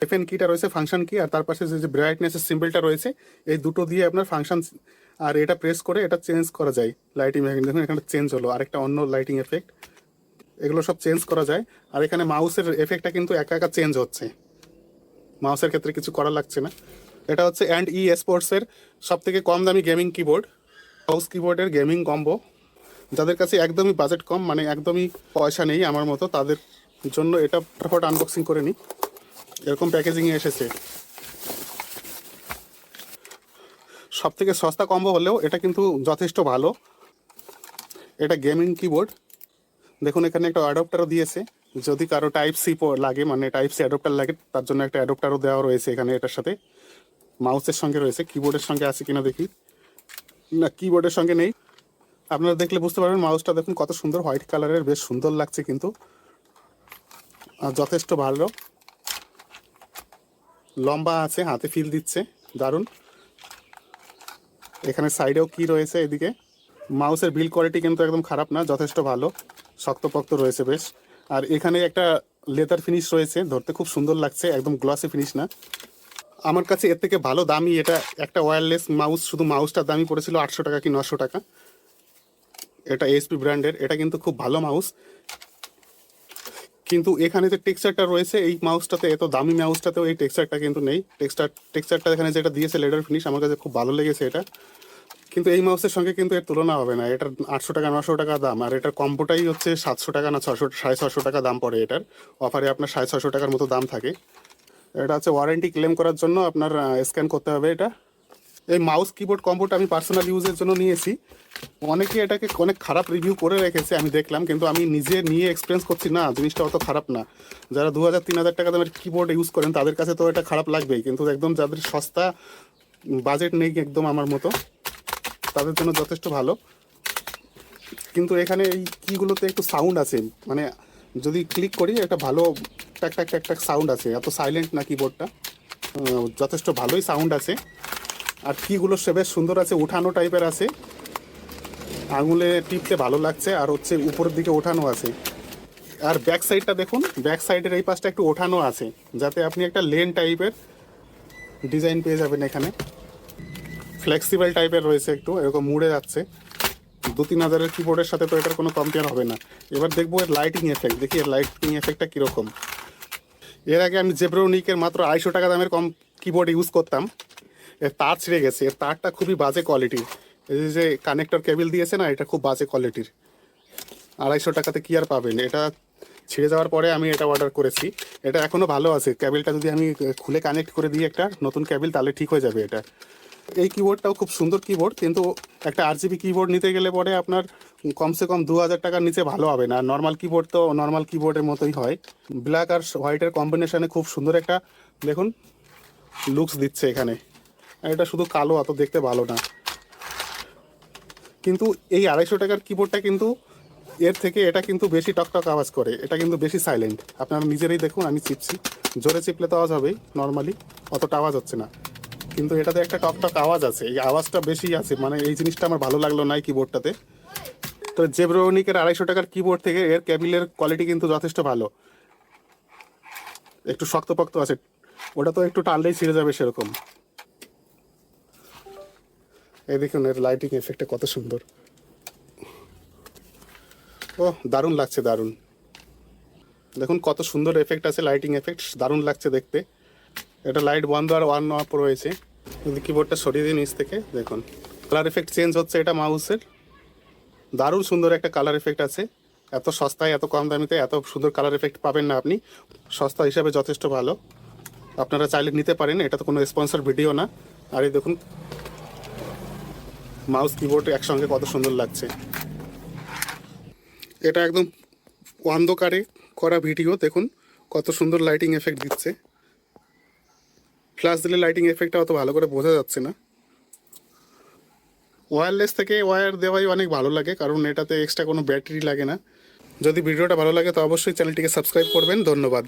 FN কিটা রয়েছে function কি, আর তার পাশে যে ব্রাইটনেসের সিম্বলটা রয়েছে, এই দুটো দিয়ে আপনার ফাংশন, আর এটা প্রেস করে এটা চেঞ্জ করা যায় লাইটিং এফেক্ট। দেখুন এখানে চেঞ্জ হলো, আরেকটা অন্য লাইটিং এফেক্ট, এগুলো সব চেঞ্জ করা যায়। আর এখানে মাউসের এফেক্টটা কিন্তু একা একা চেঞ্জ হচ্ছে, মাউসের ক্ষেত্রে কিছু করা লাগছে না। এটা হচ্ছে &E স্পোর্টসের সব থেকে কম দামি গেমিং কিবোর্ড, মাউস কিবোর্ডের গেমিং কম্বো। যাদের কাছে একদমই বাজেট কম, মানে একদমই পয়সা নেই আমার মতো, তাদের জন্য এটা ফটাফট আনবক্সিং করে নিই। এরকম প্যাকেজিংয়ে এসেছে। সব থেকে সস্তা কম্বো হলেও এটা কিন্তু যথেষ্ট ভালো। এটা গেমিং কিবোর্ড, দেখুন এখানে একটা অ্যাডাপ্টারও দিয়েছে, যদি কারো টাইপ সি লাগে, মানে টাইপ সি অ্যাডাপ্টার লাগে, তার জন্য একটা অ্যাডাপ্টারও দেওয়া রয়েছে এখানে এটার সাথে। মাউসের সঙ্গে রয়েছে, কিবোর্ডের সঙ্গে আছে কিনা দেখি, না কিবোর্ডের সঙ্গে নেই। আপনারা দেখলে বুঝতে পারবেন মাউসটা দেখুন কত সুন্দর, হোয়াইট কালারের, বেশ সুন্দর লাগছে কিন্তু, যথেষ্ট ভালো। লম্বা আছে, হাতে ফিল দিচ্ছে, দারুণ। এখানে সাইডেও কি রয়েছে এদিকে। মাউসের বিল্ড কোয়ালিটি কিন্তু একদম খারাপ না, যথেষ্ট ভালো, শক্তপোক্ত রয়েছে বেশ। আর এখানে একটা লেদার ফিনিশ রয়েছে, ধরতে খুব সুন্দর লাগছে, একদম গ্লসি ফিনিশ না। আমার কাছে এর থেকে ভালো দামি এটা একটা ওয়্যারলেস মাউস, শুধু মাউসটার দামই পড়েছিল 800 টাকা কি 900 টাকা। এটা এসপি ব্র্যান্ডের, এটা কিন্তু খুব ভালো মাউস। কিন্তু এখানে যে টেক্সচারটা রয়েছে এই মাউসটাতে, এত দামি মাউসটাতেও এই টেক্সচারটা কিন্তু নেই। টেক্সচারটা এখানে যেটা দিয়েছে লেদার ফিনিশ, আমার কাছে খুব ভালো লেগেছে এটা। কিন্তু এই মাউসের সঙ্গে কিন্তু এর তুলনা হবে না। এটার 800 টাকা 900 টাকা দাম, আর এটার কম্বোটাই হচ্ছে 700 টাকা না 600 টাকা দাম পড়ে এটার। অফারে আপনার 650 টাকার মতো দাম থাকে। এটা হচ্ছে ওয়ারেন্টি ক্লেম করার জন্য আপনার স্ক্যান করতে হবে এটা। এই মাউস কিবোর্ড কম্বোটা আমি পার্সোনাল ইউজের জন্য নিয়েছি। অনেকে এটাকে অনেক খারাপ রিভিউ করে রেখেছে আমি দেখলাম, কিন্তু আমি নিজে নিয়ে এক্সপিরিয়েন্স করছি না, জিনিসটা অত খারাপ না। যারা 2000-3000 টাকা দামের কিবোর্ড ইউজ করেন তাদের কাছে তো এটা খারাপ লাগবেই, কিন্তু একদম যাদের সস্তা বাজেট নেই একদম আমার মতো, তাদের জন্য যথেষ্ট ভালো। কিন্তু এখানে এই কিগুলোতে একটু সাউন্ড আছে, মানে যদি ক্লিক করি একটা ভালো ট্যাক ট্যাক ট্যাক ট্যাক সাউন্ড আছে, এত সাইলেন্ট না কিবোর্ডটা, যথেষ্ট ভালোই সাউন্ড আছে। আর কিগুলো সে বেশ সুন্দর আছে, উঠানো টাইপের আছে, আঙুলে টিপতে ভালো লাগছে, আর হচ্ছে উপরের দিকে ওঠানো আছে। আর ব্যাক সাইডটা দেখুন, ব্যাক সাইডের এই পাশটা একটু ওঠানো আছে, যাতে আপনি একটা লেন টাইপের ডিজাইন পেয়ে যাবেন। এখানে ফ্লেক্সিবল টাইপের রয়েছে, একটু এরকম মুড়ে যাচ্ছে। 2-3 হাজারের কিবোর্ডের সাথে তো এটার কোনো কম্পেয়ার হবে না। এবার দেখবো এর লাইটিং এফেক্ট, দেখি এর লাইটিং এফেক্টটা কীরকম। এর আগে আমি জেব্রোনিকের মাত্র 250 টাকা দামের কিবোর্ড ইউজ করতাম, এর তার ছিঁড়ে গেছে, এর তারটা খুবই বাজে কোয়ালিটির। এই যে কানেক্টর কেবল দিয়েছে না, এটা খুব বাজে কোয়ালিটির। 250 টাকাতে কি আর পাবেন। এটা ছিঁড়ে যাওয়ার পরে আমি এটা অর্ডার করেছি। এটা এখনও ভালো আছে, কেবলটা যদি আমি খুলে কানেক্ট করে দিই একটা নতুন কেবল, তাহলে ঠিক হয়ে যাবে এটা। এই কিবোর্ডটাও খুব সুন্দর কিবোর্ড, কিন্তু একটা RGB কিবোর্ড নিতে গেলে পরে আপনার কমসে কম 2000 টাকার নিচে ভালো হবে না। নর্মাল কিবোর্ড তো নর্মাল কিবোর্ডের মতোই হয়। ব্ল্যাক আর হোয়াইটের কম্বিনেশনে খুব সুন্দর একটা দেখুন লুকস দিচ্ছে এখানে। আর এটা শুধু কালো, অত দেখতে ভালো না। কিন্তু এই 250 টাকার কিবোর্ডটা কিন্তু এর থেকে এটা কিন্তু বেশি টকটক আওয়াজ করে, এটা কিন্তু বেশি সাইলেন্ট। আপনারা নিজেরাই দেখুন, আমি চিপছি, জোরে চিপলে তো আওয়াজ হবেই, নর্মালি অতটা আওয়াজ হচ্ছে না, কিন্তু এটাতে একটা টকটক আওয়াজ আছে, এই আওয়াজটা বেশি আছে। মানে এই জিনিসটা আমার ভালো লাগলো না এই কিবোর্ডটাতে। তো জেব্রোনিকের 250 টাকার কিবোর্ড থেকে এর কেবিলের কোয়ালিটি কিন্তু যথেষ্ট ভালো, একটু শক্তপোক্ত আছে। ওটা তো একটু টানলেই ছিঁড়ে যাবে সেরকম। এই দেখুন এর লাইটিং এফেক্টটা কত সুন্দর, ও দারুণ লাগছে, দারুণ। দেখুন কত সুন্দর এফেক্ট আছে, লাইটিং এফেক্ট, দারুণ লাগছে দেখতে। এটা লাইট বন্ধ আর অন অফ রয়েছে। যদি কিবোর্ডটা সরিয়ে দিই নিচ থেকে, দেখুন কালার এফেক্ট চেঞ্জ হচ্ছে, এটা মাউসের দারুণ সুন্দর একটা কালার এফেক্ট আছে। এত সস্তায় এত কম দামিতে এত সুন্দর কালার এফেক্ট পাবেন না আপনি, সস্তা হিসাবে যথেষ্ট ভালো। আপনারা চাইলে নিতে পারেন, এটা তো কোনো স্পন্সর ভিডিও না। আর এই দেখুন মাউস কিবোর্ড একসঙ্গে কত সুন্দর লাগছে। এটা একদম অন্ধকারে করা ভিডিও, দেখুন কত সুন্দর লাইটিং এফেক্ট দিচ্ছে। ফ্ল্যাশ দিলে লাইটিং এফেক্টটা অত ভালো করে বোঝা যাচ্ছে না। ওয়্যারলেস থেকে ওয়্যার দেওয়াই অনেক ভালো লাগে, কারণ এটাতে এক্সট্রা কোনো ব্যাটারি লাগে না। যদি ভিডিওটা ভালো লাগে তো অবশ্যই চ্যানেলটিকে সাবস্ক্রাইব করবেন। ধন্যবাদ।